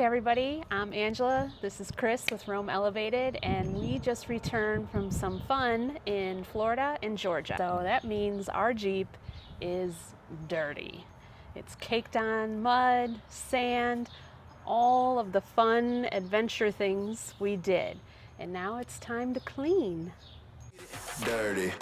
everybody, I'm Angela. This is Chris with Rome Elevated, and we just returned from some fun in Florida and Georgia. So that means our Jeep is dirty. It's caked on mud, sand, all of the fun adventure things we did. And now it's time to clean. Dirty.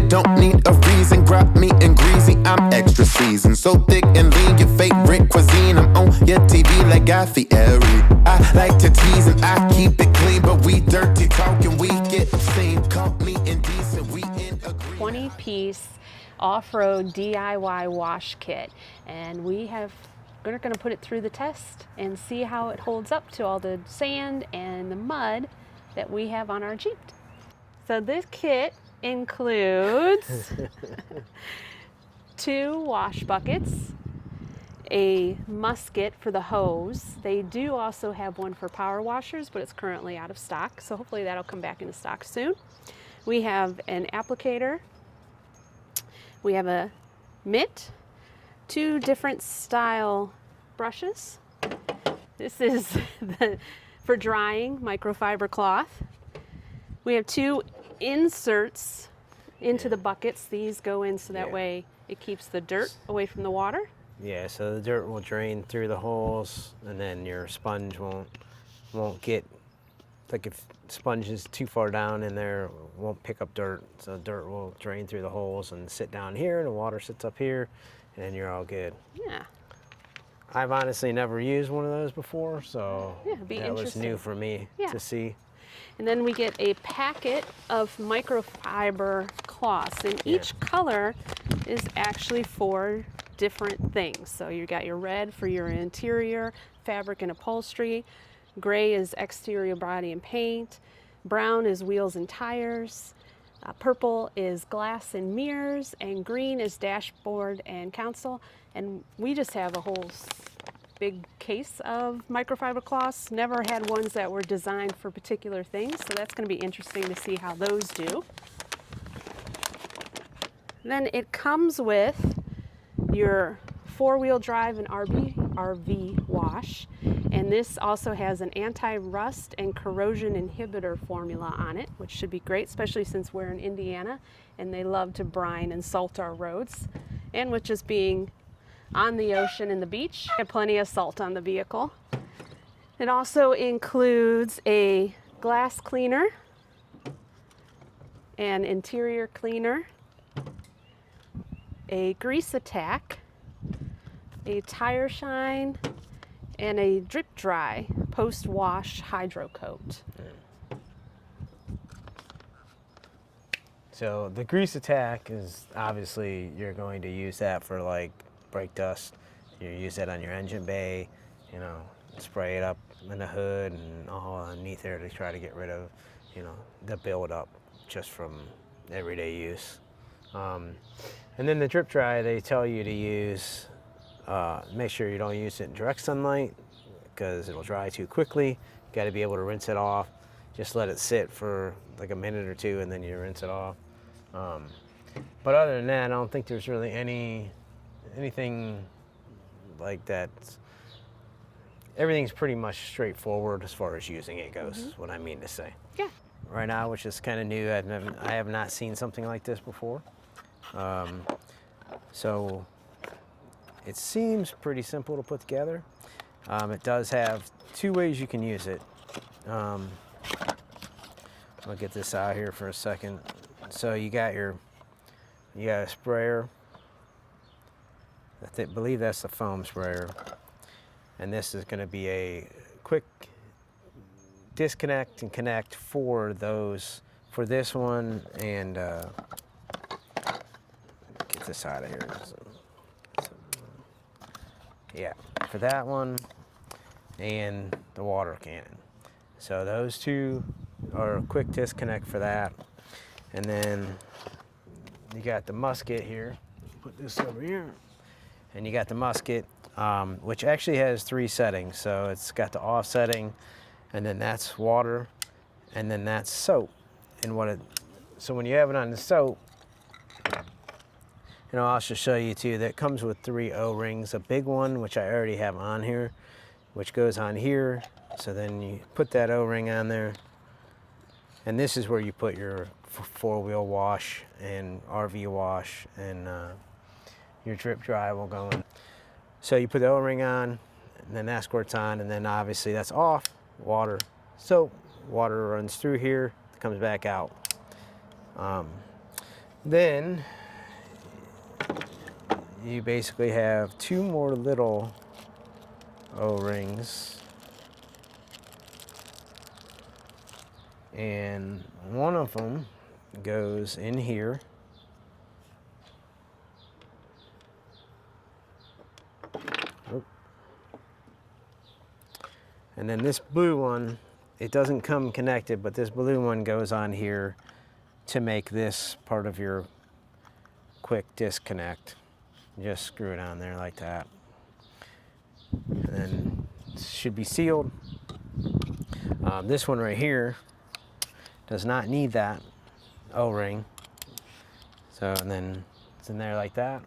Don't need a reason, grab me and greasy, I'm extra seasoned. So thick and lean, your favorite cuisine. I'm on your TV like Guy Fieri. I like to tease and I keep it clean, but we dirty talking, we get seen. Call me indecent, we in agreement. 20-piece off-road DIY wash kit, and we're going to put it through the test and see how it holds up to all the sand and the mud that we have on our Jeep. So this kit includes 2 wash buckets, a musket for the hose. They do also have one for power washers, but it's currently out of stock, so hopefully that'll come back into stock soon. We have an applicator, we have a mitt, 2 different style brushes. This is for drying microfiber cloth. We have 2 inserts into the buckets. These go in so that way it keeps the dirt away from the water. Yeah, so the dirt will drain through the holes, and then your sponge won't get, like if sponge is too far down in there, it won't pick up dirt. So dirt will drain through the holes and sit down here, and the water sits up here, and you're all good. Yeah. I've honestly never used one of those before, so that was new for me to see. And then we get a packet of microfiber cloths, and each color is actually for different things. So you got your red for your interior, fabric and upholstery, gray is exterior body and paint, brown is wheels and tires, purple is glass and mirrors, and green is dashboard and console. And we just have a whole big case of microfiber cloths. Never had ones that were designed for particular things, so that's going to be interesting to see how those do. Then it comes with your 4-wheel drive and RV wash, and this also has an anti-rust and corrosion inhibitor formula on it, which should be great, especially since we're in Indiana and they love to brine and salt our roads. And with just being on the ocean and the beach, I have plenty of salt on the vehicle. It also includes a glass cleaner, an interior cleaner, a grease attack, a tire shine, and a drip dry post-wash hydro coat. So the grease attack is obviously you're going to use that for like brake dust. You use that on your engine bay, spray it up in the hood and all underneath there to try to get rid of, the buildup just from everyday use. And then the drip dry, they tell you to use, make sure you don't use it in direct sunlight because it'll dry too quickly. You got to be able to rinse it off. Just let it sit for like a minute or 2 and then you rinse it off. But other than that, I don't think there's really anything like that. Everything's pretty much straightforward as far as using it goes, is what I mean to say. Yeah. Right now, which is kind of new, I have not seen something like this before. So it seems pretty simple to put together. It does have 2 ways you can use it. I'll get this out here for a second. So you got a sprayer. I believe that's the foam sprayer. And this is going to be a quick disconnect and connect for this one, and get this out of here. Yeah, for that one. and the water cannon. So those two are a quick disconnect for that. And then you got the musket here. Put this over here. And you got the musket, which actually has 3 settings. So it's got the off setting, and then that's water, and then that's soap. And so when you have it on the soap, and I'll also show you too, that comes with 3 O-rings, a big one, which I already have on here, which goes on here. So then you put that O-ring on there, and this is where you put your 4-wheel wash and RV wash, and your drip dry will go in. So you put the O-ring on, and then that squirts on, and then obviously that's off, water, soap, water runs through here, comes back out. Then you basically have 2 more little O-rings, and one of them goes in here. And then this blue one, it doesn't come connected, but this blue one goes on here to make this part of your quick disconnect. You just screw it on there like that. And then it should be sealed. This one right here does not need that O-ring. So, and then it's in there like that.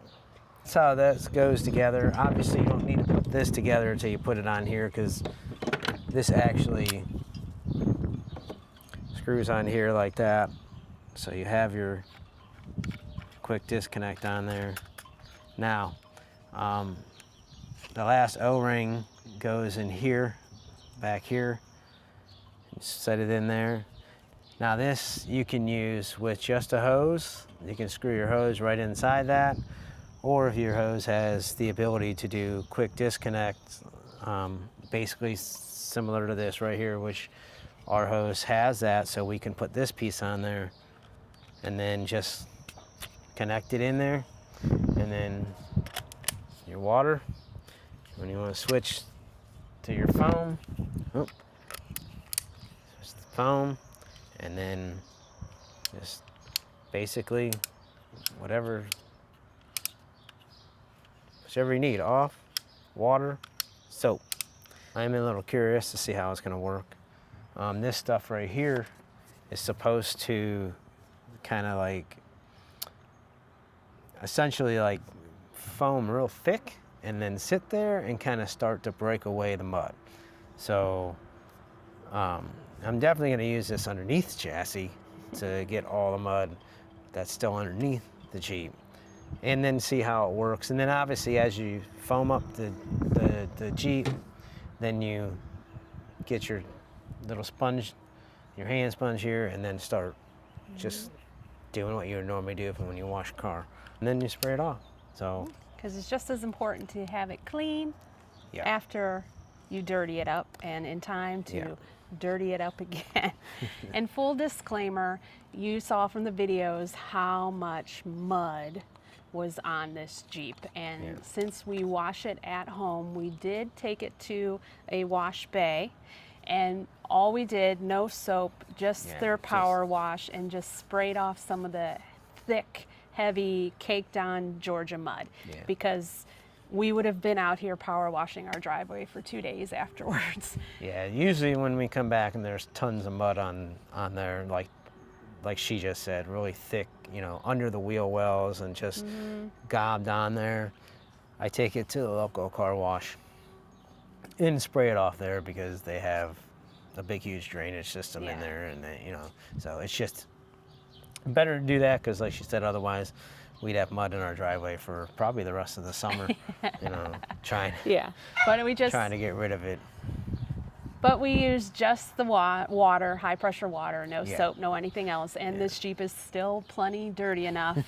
That's how this goes together. Obviously you don't need to put this together until you put it on here, because this actually screws on here like that. So you have your quick disconnect on there. Now, the last O-ring goes in here, back here. Set it in there. Now this you can use with just a hose. You can screw your hose right inside that, or if your hose has the ability to do quick disconnect, basically similar to this right here, which our hose has that, so we can put this piece on there and then just connect it in there. And then your water, when you want to switch to your foam, switch the foam, and then just basically whichever you need, off, water, soap. I'm a little curious to see how it's going to work. This stuff right here is supposed to kind of like, essentially like foam real thick and then sit there and kind of start to break away the mud. So I'm definitely going to use this underneath the chassis to get all the mud that's still underneath the Jeep, and then see how it works. And then obviously as you foam up the Jeep, then you get your little sponge, your hand sponge here, and then start just doing what you would normally do when you wash a car. And then you spray it off. So, because it's just as important to have it clean yeah. after you dirty it up, and in time to dirty it up again. And full disclaimer, you saw from the videos how much mud was on this Jeep, and since we wash it at home, we did take it to a wash bay, and all we did, no soap, just their power wash, and just sprayed off some of the thick, heavy, caked on Georgia mud, because we would have been out here power washing our driveway for 2 days afterwards. Yeah, usually when we come back and there's tons of mud on there, like she just said, really thick, you know, under the wheel wells and just gobbed on there, I take it to the local car wash and spray it off there, because they have a big, huge drainage system in there, and they, you know, so it's just better to do that, because like she said, otherwise we'd have mud in our driveway for probably the rest of the summer, you know, trying to get rid of it. But we use just the water, high pressure water, no soap, no anything else. And this Jeep is still plenty dirty enough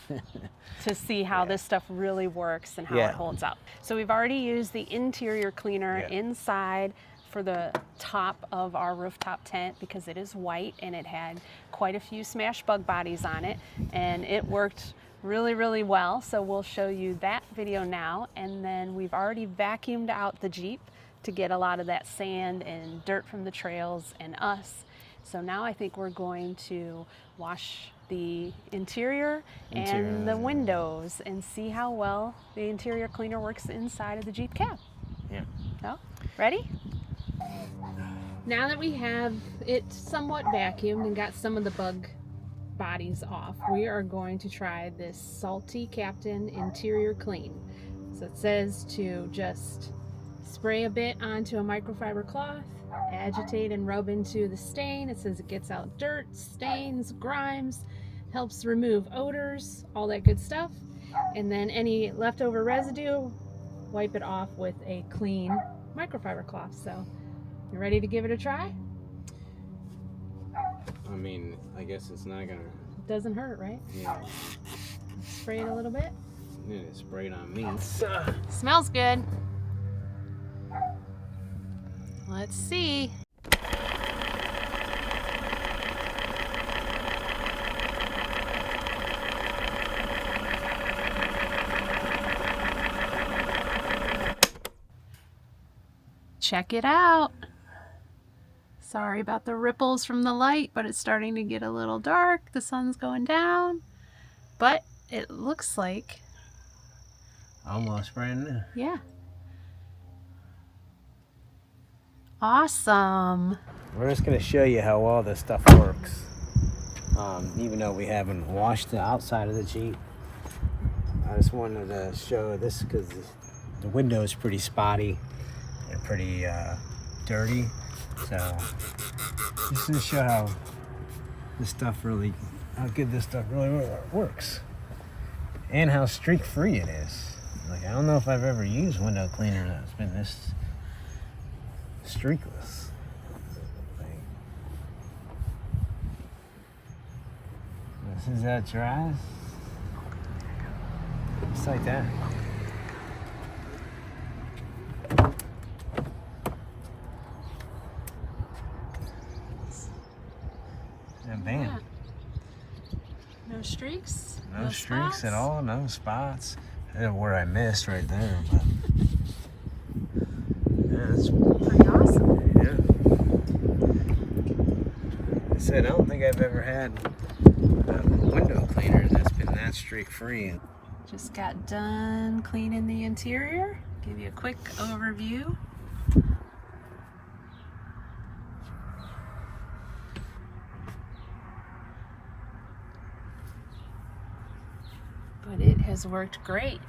to see how this stuff really works and how it holds up. So we've already used the interior cleaner inside for the top of our rooftop tent, because it is white and it had quite a few smashed bug bodies on it, and it worked really, really well. So we'll show you that video now. And then we've already vacuumed out the Jeep to get a lot of that sand and dirt from the trails and us. So now I think we're going to wash the interior and the windows and see how well the interior cleaner works inside of the Jeep cab. Yeah. So, ready? Now that we have it somewhat vacuumed and got some of the bug bodies off, we are going to try this Salty Captain Interior Clean. So it says to just spray a bit onto a microfiber cloth, agitate and rub into the stain. It says it gets out dirt, stains, grimes, helps remove odors, all that good stuff. And then any leftover residue, wipe it off with a clean microfiber cloth. So, you ready to give it a try? I mean, I guess it's not gonna. Doesn't hurt, right? Yeah. Spray it a little bit. Yeah, spray it on me. Smells good. Let's see. Check it out. Sorry about the ripples from the light, but it's starting to get a little dark. The sun's going down, but it looks like Almost brand new. yeah. Awesome. We're just gonna show you how well this stuff works. Even though we haven't washed the outside of the Jeep, I just wanted to show this because the window is pretty spotty and pretty dirty. So just to show how good this stuff really works, and how streak free it is. Like, I don't know if I've ever used window cleaner that's been this streakless. This is how it dries. Just like that. And bam. Yeah. No streaks? No streaks spots? at all, no spots. Where I missed right there, but yeah, it's Pretty awesome. yeah. I said I don't think I've ever had a window cleaner that's been that streak free. Just got done cleaning the interior. Give you a quick overview. But it has worked great.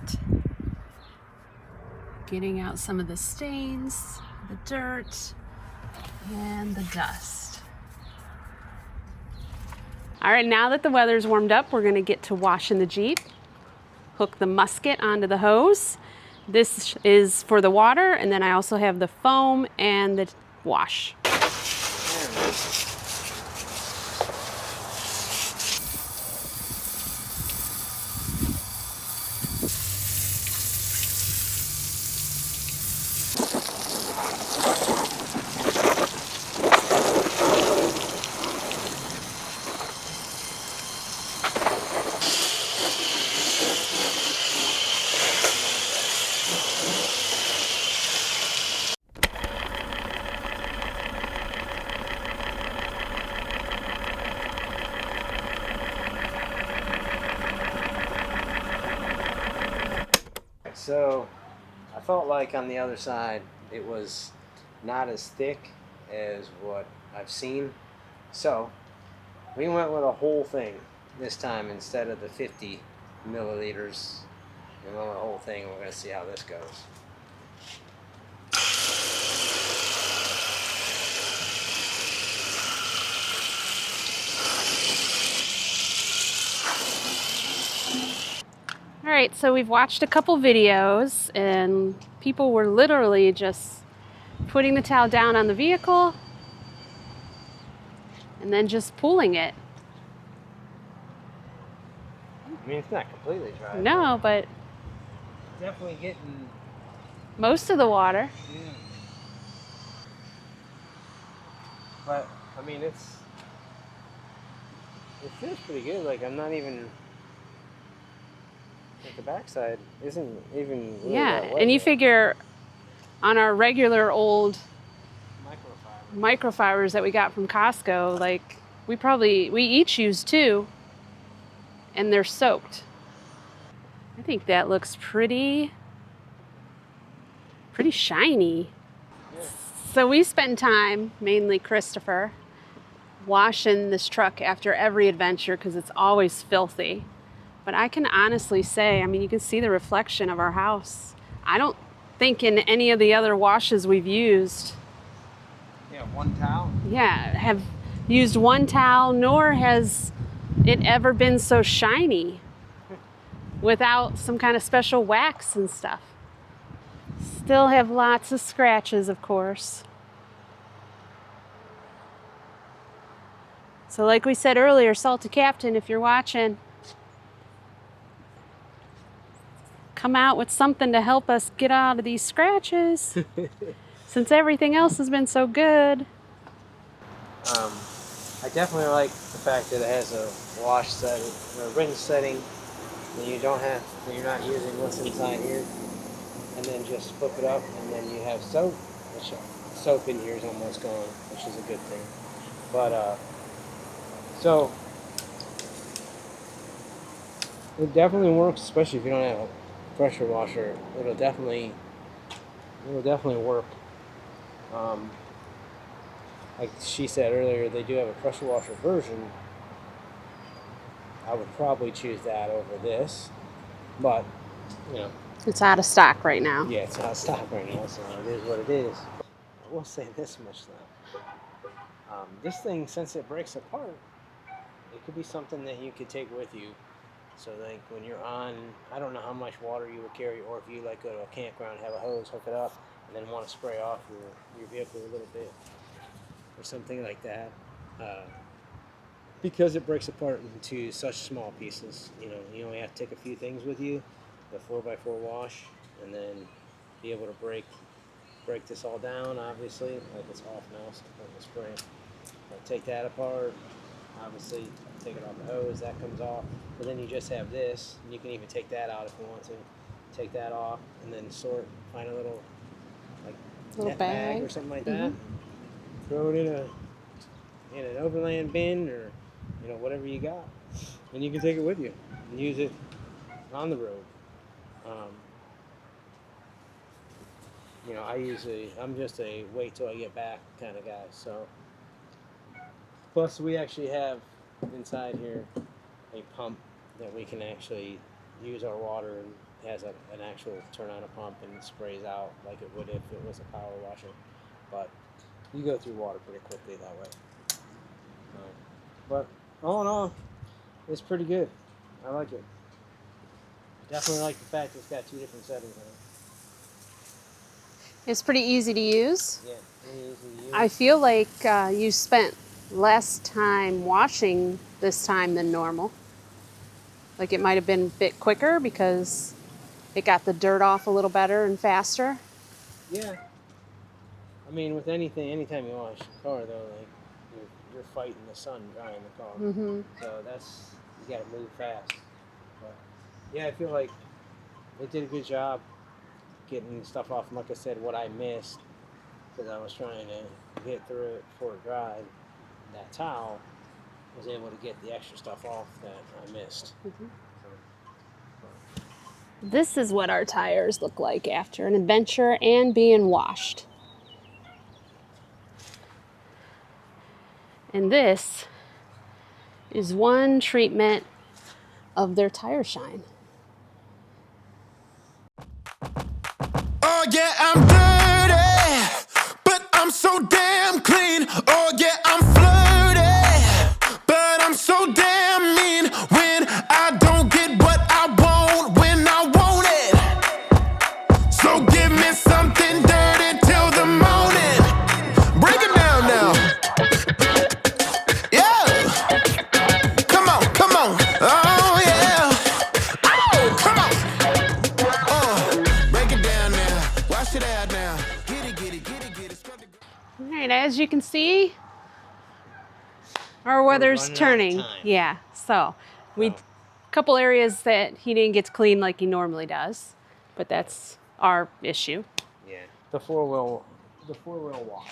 Getting out some of the stains, the dirt, and the dust. All right, now that the weather's warmed up, we're gonna get to washing the Jeep. Hook the musket onto the hose. This is for the water, and then I also have the foam and the wash. So I felt like on the other side it was not as thick as what I've seen. So we went with a whole thing this time instead of the 50 milliliters. We went with a whole thing, and we're going to see how this goes. All right, so we've watched a couple videos and people were literally just putting the towel down on the vehicle and then just pulling it. I mean, it's not completely dry. No, but Definitely getting... most of the water. Yeah. But, I mean, it feels pretty good. Like, I'm not even... Like, the backside isn't even really Yeah, that wet and you yet. figure on our regular old Microfiber. microfibers that we got from Costco, like we each use 2 and they're soaked. I think that looks pretty shiny. Yeah. So we spend time, mainly Christopher, washing this truck after every adventure because it's always filthy. But I can honestly say, I mean, you can see the reflection of our house. I don't think in any of the other washes we've used, Yeah, 1 towel. have used 1 towel, nor has it ever been so shiny without some kind of special wax and stuff. Still have lots of scratches, of course. So like we said earlier, Salty Captain, if you're watching, come out with something to help us get out of these scratches. Since everything else has been so good. I definitely like the fact that it has a wash setting, a rinse setting, that you don't have, that you're not using what's inside here, and then just flip it up, and then you have soap, which soap in here is almost gone, which is a good thing. But so it definitely works, especially if you don't have a pressure washer. It'll definitely work. Like she said earlier, they do have a pressure washer version. I would probably choose that over this, but you know, It's out of stock right now. yeah, it's out of stock right now, so it is what it is. I will say this much though: this thing, since it breaks apart, it could be something that you could take with you. So like when you're on, I don't know how much water you would carry, or if you like go to a campground, have a hose, hook it up, and then want to spray off your vehicle a little bit, or something like that. Because it breaks apart into such small pieces, you only have to take a few things with you, the 4x4 wash, and then be able to break this all down. Obviously, like it's off now, so I'm going to spray it. Take that apart. Obviously, take it off the hose. That comes off. But then you just have this, and you can even take that out if you want to. Take that off, and then find a little net bag or something like that. Throw it in an overland bin or whatever you got, and you can take it with you and use it on the road. I'm just a wait till I get back kind of guy. So plus we actually have inside here a pump that we can actually use our water, and has an actual turn on a pump and sprays out like it would if it was a power washer. But you go through water pretty quickly that way. But all in all, it's prety good. I like it. Definitely like the fact it's got 2 different settings on it. It's pretty easy to use. Yeah, really easy to use. I feel like you spent less time washing this time than normal. Like it might have been a bit quicker because it got the dirt off a little better and faster. Yeah. I mean, with anything, anytime you wash a car, though, like you're fighting the sun drying the car. Mm-hmm. So you got to move fast. But yeah, I feel like they did a good job getting stuff off. Like I said, what I missed, because I was trying to get through it before it dried, that towel was able to get the extra stuff off that I missed. Mm-hmm. This is what our tires look like after an adventure and being washed. And this is one treatment of their tire shine. Oh yeah, I'm dirty, but I'm so damn clean. Oh yeah, I'm flirty, but I'm so damn mean. When I don't get what I want, when I want it. So give me something dirty till the morning. Break it down now. Yeah. Come on, come on. Oh yeah. Oh, come on. Break it down now. Wash it out now. Get it, get it, get it, get it. All right, as you can see, our weather's running out of turning. time. Yeah, so we couple areas that he didn't get to clean like he normally does, but that's our issue. Yeah. the four-wheel wash.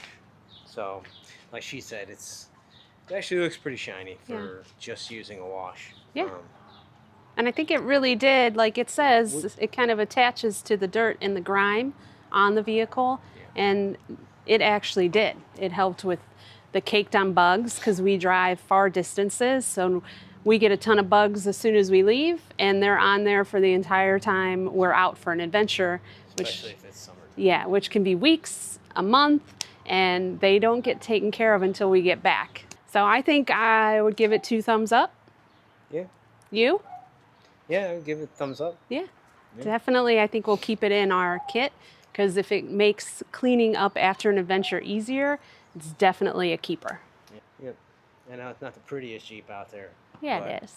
So, like she said, it actually looks pretty shiny for just using a wash. Yeah. And I think it really did, like it says, it kind of attaches to the dirt and the grime on the vehicle, and it actually did. It helped with the caked on bugs because we drive far distances, so we get a ton of bugs as soon as we leave, and they're on there for the entire time we're out for an adventure. Especially if it's summer. Yeah, which can be weeks, a month, and they don't get taken care of until we get back. So I think I would give it 2 thumbs up. Yeah. You? Yeah, I would give it a thumbs up. Yeah, definitely. I think we'll keep it in our kit because if it makes cleaning up after an adventure easier, it's definitely a keeper. Yep. I know it's not the prettiest Jeep out there. Yeah, it is.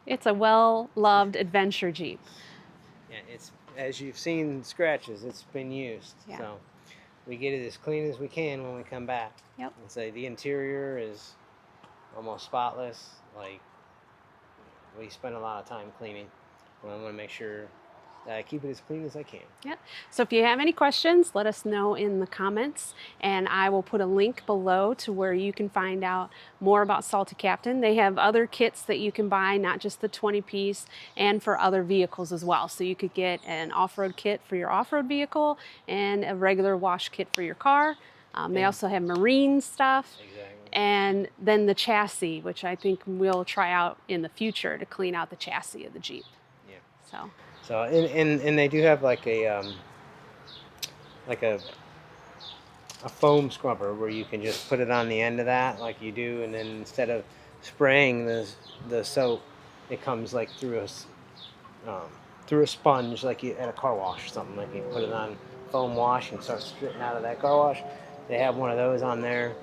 It's a well-loved adventure Jeep. Yeah, it's, as you've seen scratches, it's been used. Yeah. So we get it as clean as we can when we come back. Yep. And say the interior is almost spotless. Like, we spend a lot of time cleaning. And I want to make sure that I keep it as clean as I can. Yep. So if you have any questions, let us know in the comments, and I will put a link below to where you can find out more about Salty Captain. They have other kits that you can buy, not just the 20-piece, and for other vehicles as well. So you could get an off-road kit for your off-road vehicle and a regular wash kit for your car. They also have marine stuff. Exactly. And then the chassis, which I think we'll try out in the future to clean out the chassis of the Jeep. Yeah. So And they do have like a foam scrubber where you can just put it on the end of that like you do, and then instead of spraying the soap, it comes like through a sponge like you at a car wash or something. Like you put it on foam wash and start spitting out of that car wash. They have one of those on there,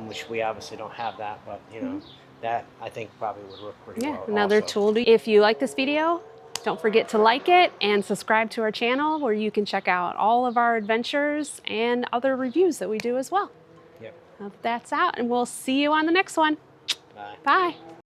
which we obviously don't have that, but you know, that I think probably would work pretty well. Another also. tool. If you like this video, don't forget to like it and subscribe to our channel where you can check out all of our adventures and other reviews that we do as well. Yep. That's out, and we'll see you on the next one. Bye. Bye.